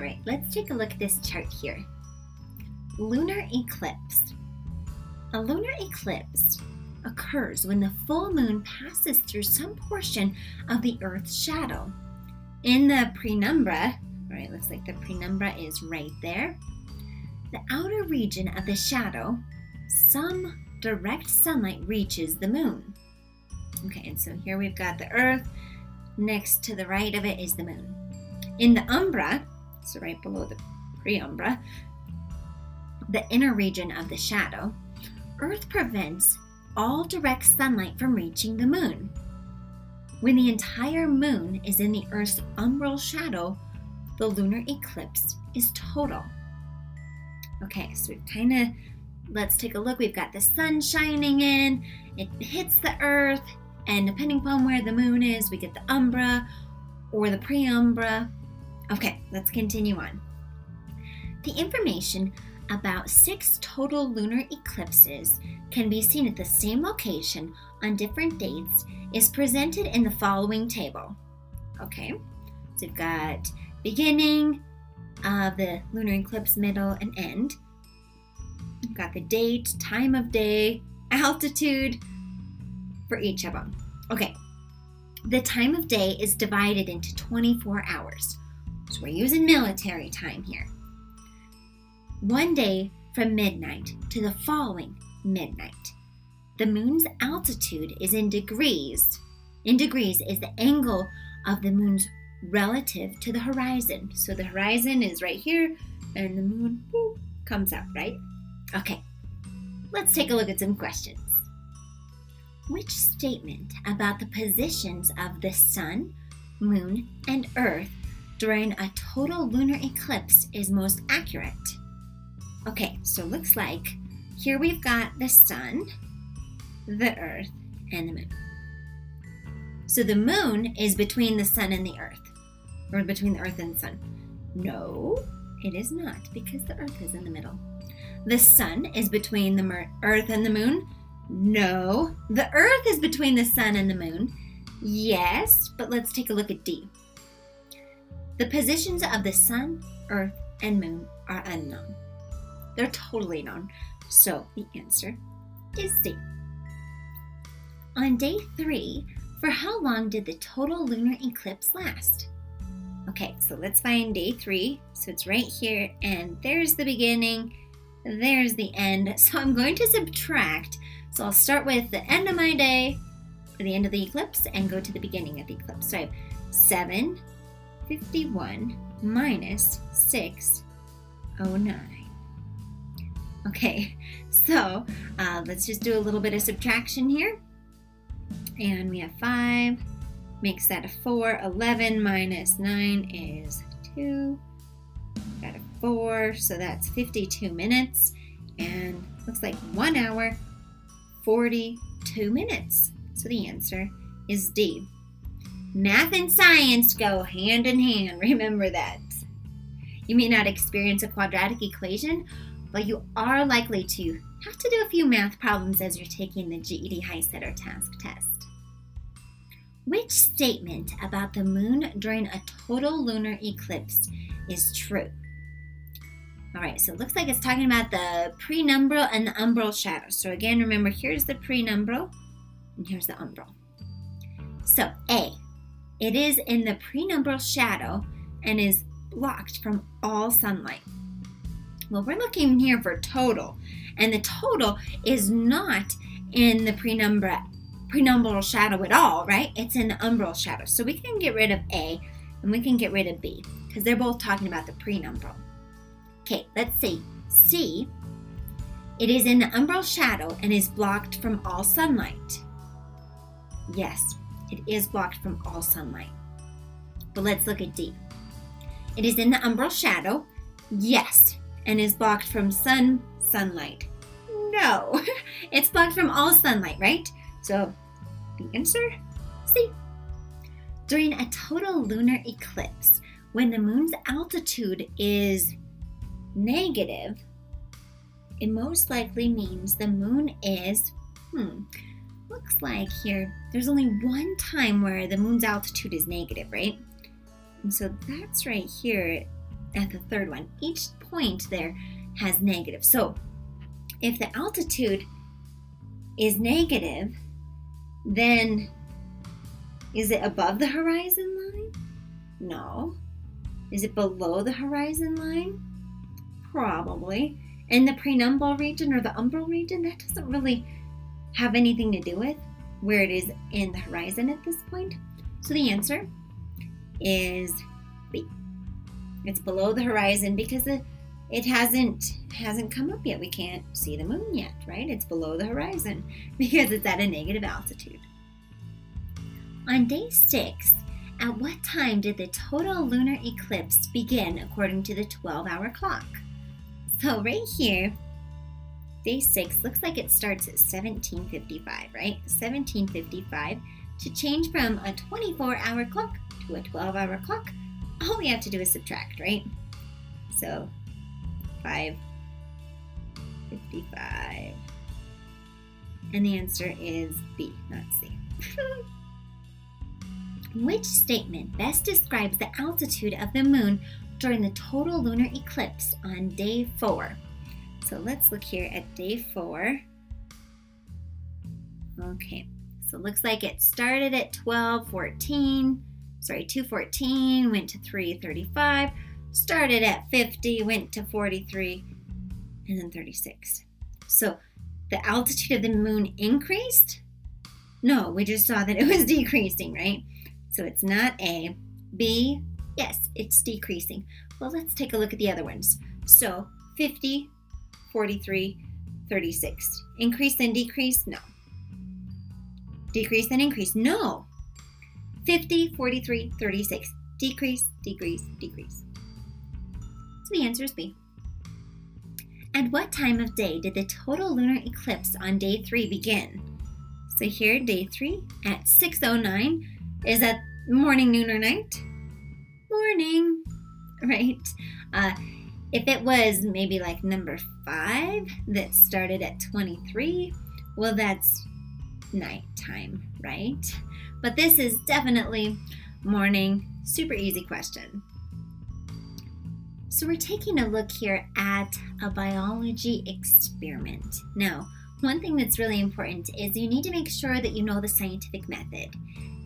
All right, let's take a look at this chart here. Lunar eclipse. A lunar eclipse occurs when the full moon passes through some portion of the Earth's shadow. In the penumbra, all right, looks like the penumbra is right there. The outer region of the shadow, some direct sunlight reaches the moon. Okay, and so here we've got the Earth. Next to the right of it is the moon. In the umbra, so right below the penumbra, the inner region of the shadow, Earth prevents all direct sunlight from reaching the moon. When the entire moon is in the Earth's umbral shadow, the lunar eclipse is total. Okay, so let's take a look. We've got the sun shining in, it hits the Earth, and depending upon where the moon is, we get the umbra or the penumbra. Okay, let's continue on. The information about 6 total lunar eclipses can be seen at the same location on different dates is presented in the following table. Okay, so we've got beginning of the lunar eclipse, middle, and end. We've got the date, time of day, altitude for each of them. Okay, the time of day is divided into 24 hours. So we're using military time here. One day from midnight to the following midnight. The moon's altitude is in degrees. In degrees is the angle of the moon's relative to the horizon. So the horizon is right here and the moon comes up, right? Okay, let's take a look at some questions. Which statement about the positions of the sun, moon, and earth during a total lunar eclipse is most accurate? Okay, so looks like here we've got the sun, the earth, and the moon. So the moon is between the sun and the earth, or between the earth and the sun. No, it is not, because the earth is in the middle. The sun is between the earth and the moon. No, the earth is between the sun and the moon. Yes, but let's take a look at D. The positions of the sun, earth, and moon are unknown. They're totally known, so the answer is D. On day 3, for how long did the total lunar eclipse last? Okay, so let's find day 3. So it's right here, and there's the beginning, there's the end. So I'm going to subtract. So I'll start with the end of my day, or the end of the eclipse, and go to the beginning of the eclipse. So I have 7:51 minus 6:09. Okay, so let's just do a little bit of subtraction here. And we have 5, makes that a 4. 11 minus 9 is 2. Got a 4, so that's 52 minutes. And looks like 1 hour, 42 minutes. So the answer is D. Math and science go hand in hand. Remember that. You may not experience a quadratic equation, but you are likely to have to do a few math problems as you're taking the GED, HiSET, or TASC test. Which statement about the moon during a total lunar eclipse is true? All right, so it looks like it's talking about the penumbral and the umbral shadow. So again, remember, here's the penumbral and here's the umbral. So A, it is in the penumbral shadow and is blocked from all sunlight. Well, we're looking here for total, and the total is not in the penumbral shadow at all, right? It's in the umbral shadow. So we can get rid of A and we can get rid of B because they're both talking about the penumbral. Okay, let's see. C, it is in the umbral shadow and is blocked from all sunlight. Yes, it is blocked from all sunlight. But let's look at D. It is in the umbral shadow. Yes, and is blocked from sunlight. No, it's blocked from all sunlight, right? So the answer, C. During a total lunar eclipse, when the moon's altitude is negative, it most likely means the moon is, looks like here, there's only one time where the moon's altitude is negative, right? And so that's right here. at the third one. Each point there has negative. So if the altitude is negative, then is it above the horizon line? No. Is it below the horizon line? Probably. And the prenumbral region or the umbral region, that doesn't really have anything to do with where it is in the horizon at this point. So the answer is B. It's below the horizon because it hasn't come up yet. We can't see the moon yet, right? It's below the horizon because it's at a negative altitude. On day 6, at what time did the total lunar eclipse begin according to the 12-hour clock? So right here, day 6 looks like it starts at 17:55, right? 17:55. To change from a 24-hour clock to a 12-hour clock, all we have to do is subtract, right? So 5:55. And the answer is B, not C. Which statement best describes the altitude of the moon during the total lunar eclipse on day 4? So let's look here at day 4. Okay, so it looks like it started at 2:14, went to 3:35, started at 50, went to 43, and then 36. So the altitude of the moon increased? No, we just saw that it was decreasing, right? So it's not A. B, yes, it's decreasing. Well, let's take a look at the other ones. So 50, 43, 36. Increase then decrease? No. Decrease then increase? No. 50, 43, 36. Decrease, decrease, decrease. So the answer is B. At what time of day did the total lunar eclipse on day 3 begin? So here, day 3 at 6:09. Is that morning, noon, or night? Morning, right? If it was maybe like number 5 that started at 23, well, that's nighttime, right? But this is definitely morning. Super easy question. So we're taking a look here at a biology experiment. Now, one thing that's really important is you need to make sure that you know the scientific method.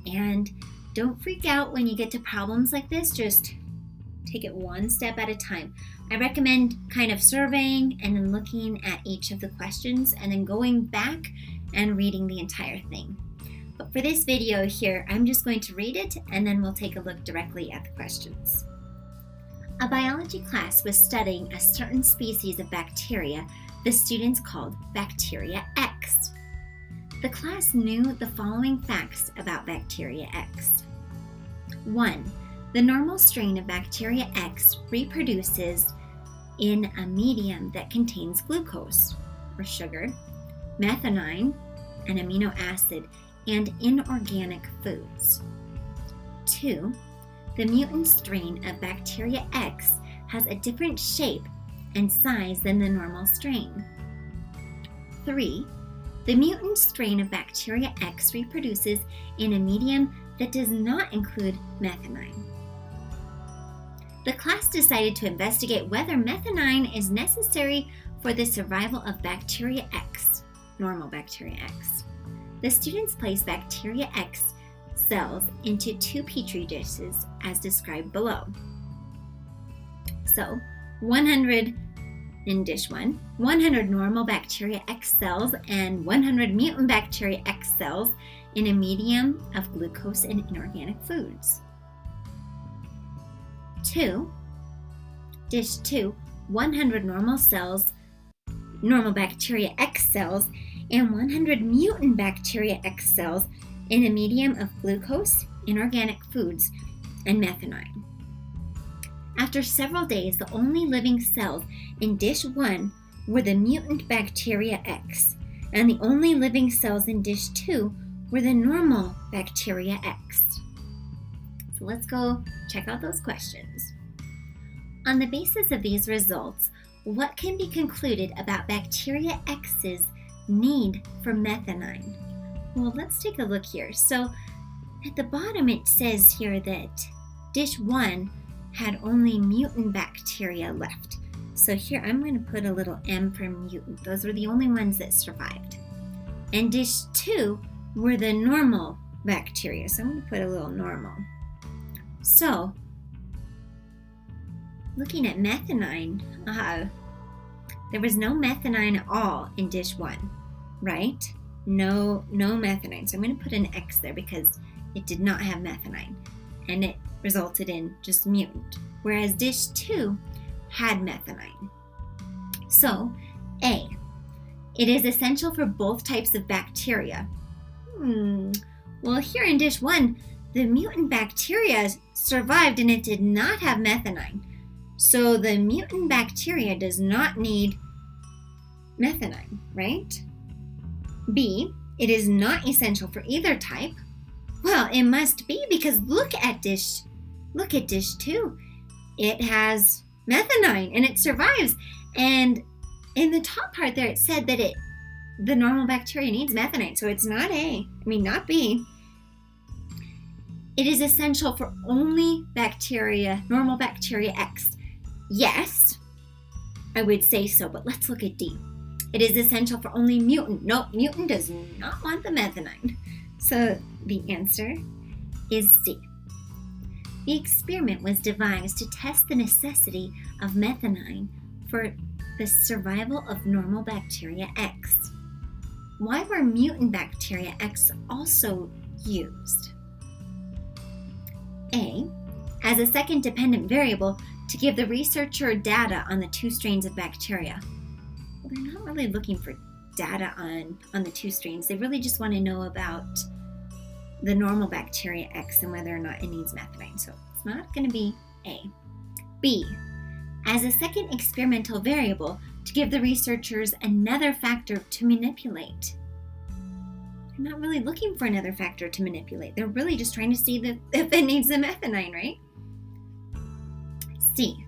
And don't freak out when you get to problems like this. Just take it one step at a time. I recommend kind of surveying and then looking at each of the questions and then going back and reading the entire thing. But for this video here, I'm just going to read it and then we'll take a look directly at the questions. A biology class was studying a certain species of bacteria the students called Bacteria X. The class knew the following facts about Bacteria X. 1. The normal strain of Bacteria X reproduces in a medium that contains glucose, or sugar, methionine, an amino acid, and inorganic foods. 2. The mutant strain of Bacteria X has a different shape and size than the normal strain. 3. The mutant strain of Bacteria X reproduces in a medium that does not include methionine. The class decided to investigate whether methionine is necessary for the survival of Bacteria X, normal Bacteria X. The students placed Bacteria X cells into 2 petri dishes as described below. So, 100 in dish 1, 100 normal Bacteria X cells and 100 mutant Bacteria X cells in a medium of glucose and inorganic foods. 2. Dish 2, 100 normal Bacteria X cells and 100 mutant Bacteria X cells in a medium of glucose, inorganic foods, and methionine. After several days, the only living cells in dish 1 were the mutant Bacteria X, and the only living cells in dish 2 were the normal Bacteria X. So let's go check out those questions. On the basis of these results, what can be concluded about Bacteria X's need for methionine? Well, let's take a look here. So at the bottom it says here that dish 1 had only mutant bacteria left. So here I'm going to put a little M for mutant. Those were the only ones that survived. And dish 2 were the normal bacteria. So I'm going to put a little normal. So looking at methionine, there was no methionine at all in dish 1, right? No methionine. So I'm going to put an X there because it did not have methionine. And it resulted in just mutant. Whereas dish 2 had methionine. So, A, it is essential for both types of bacteria. Well, here in dish 1, the mutant bacteria survived and it did not have methionine. So the mutant bacteria does not need methionine, right? B, it is not essential for either type. Well, it must be because look at dish 2. It has methionine and it survives. And in the top part there, it said that the normal bacteria needs methionine. So it's not not B. It is essential for only normal bacteria X. Yes, I would say so, but let's look at D. It is essential for only mutant. No, mutant does not want the methionine. So the answer is C. The experiment was devised to test the necessity of methionine for the survival of normal bacteria X. Why were mutant bacteria X also used? A, as a second dependent variable to give the researcher data on the 2 strains of bacteria. Well, they're not really looking for data on the 2 strains. They really just want to know about the normal bacteria X and whether or not it needs methionine. So it's not going to be A. B, as a second experimental variable to give the researchers another factor to manipulate. They're not really looking for another factor to manipulate. They're really just trying to see if it needs the methionine, right? C,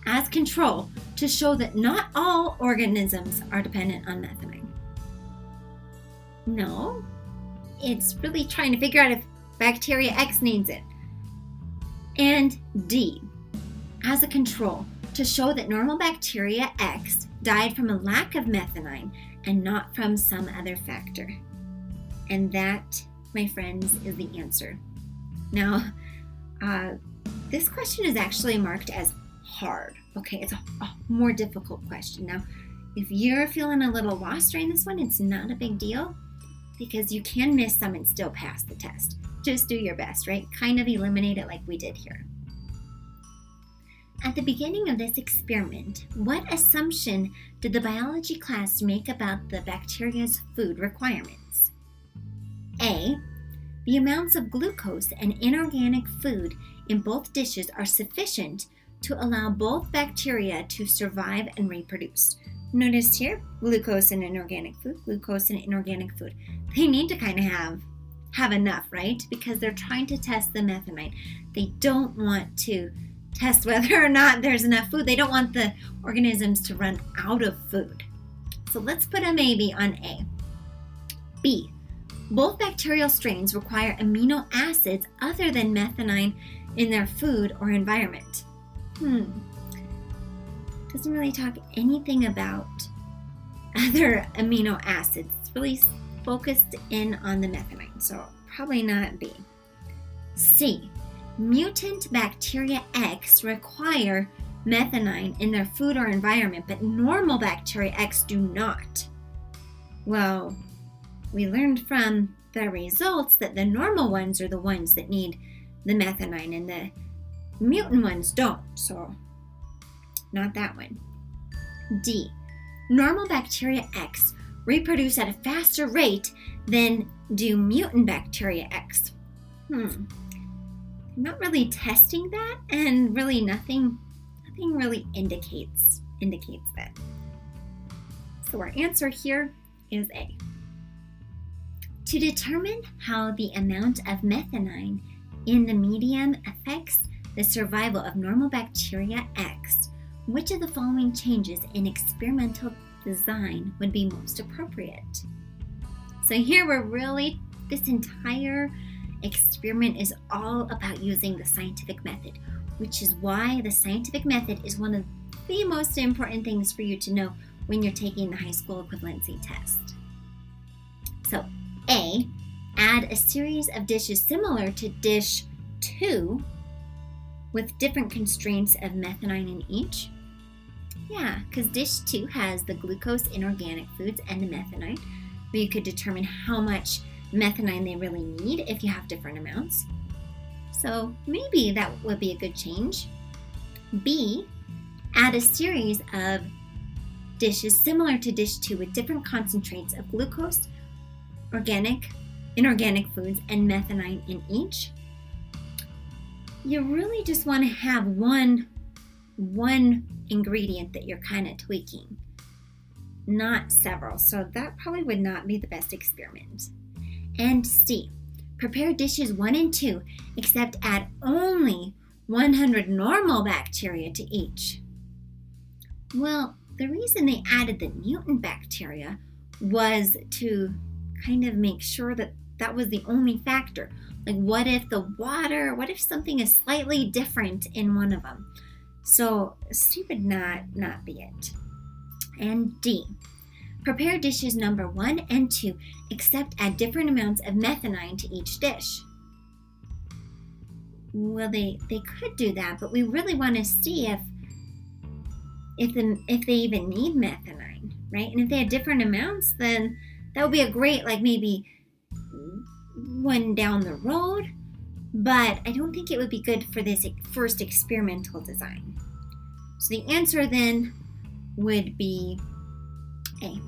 as control to show that not all organisms are dependent on methionine. No, it's really trying to figure out if bacteria X needs it. And D, as a control to show that normal bacteria X died from a lack of methionine and not from some other factor. And that, my friends, is the answer. Now, this question is actually marked as hard. Okay, it's a more difficult question. Now, if you're feeling a little lost during this one, it's not a big deal because you can miss some and still pass the test. Just do your best, right? Kind of eliminate it like we did here. At the beginning of this experiment, what assumption did the biology class make about the bacteria's food requirements? A, the amounts of glucose and inorganic food in both dishes are sufficient to allow both bacteria to survive and reproduce. Notice here, glucose and inorganic food, glucose and inorganic food. They need to kind of have enough, right? Because they're trying to test the methionine. They don't want to test whether or not there's enough food. They don't want the organisms to run out of food. So let's put a maybe on A. B, both bacterial strains require amino acids other than methionine in their food or environment. Doesn't really talk anything about other amino acids. It's really focused in on the methionine, so probably not B. C, mutant bacteria X require methionine in their food or environment, but normal bacteria X do not. Well, we learned from the results that the normal ones are the ones that need the methionine and the mutant ones don't, so not that one. D, normal bacteria X reproduce at a faster rate than do mutant bacteria X. Not really testing that, and really nothing really indicates that. So our answer here is A. To determine how the amount of methionine in the medium affects the survival of normal bacteria X, which of the following changes in experimental design would be most appropriate? So here we're really, this entire experiment is all about using the scientific method, which is why the scientific method is one of the most important things for you to know when you're taking the high school equivalency test. So, A, add a series of dishes similar to dish 2 with different constraints of methionine in each. Yeah, because dish 2 has the glucose, inorganic foods, and the methionine, but you could determine how much methionine they really need if you have different amounts. So maybe that would be a good change. B, add a series of dishes similar to dish 2 with different concentrates of glucose, inorganic foods, and methionine in each. You really just want to have one ingredient that you're kind of tweaking, not several. So that probably would not be the best experiment. And C, prepare dishes 1 and 2, except add only 100 normal bacteria to each. Well, the reason they added the mutant bacteria was to kind of make sure that that was the only factor. Like, what if something is slightly different in one of them? So C would not be it. And D, prepare dishes number 1 and 2, except add different amounts of methionine to each dish. Well, they could do that, but we really want to see if they even need methionine, right? And if they had different amounts, then that would be a great, like, maybe one down the road, but I don't think it would be good for this first experimental design. So the answer then would be A.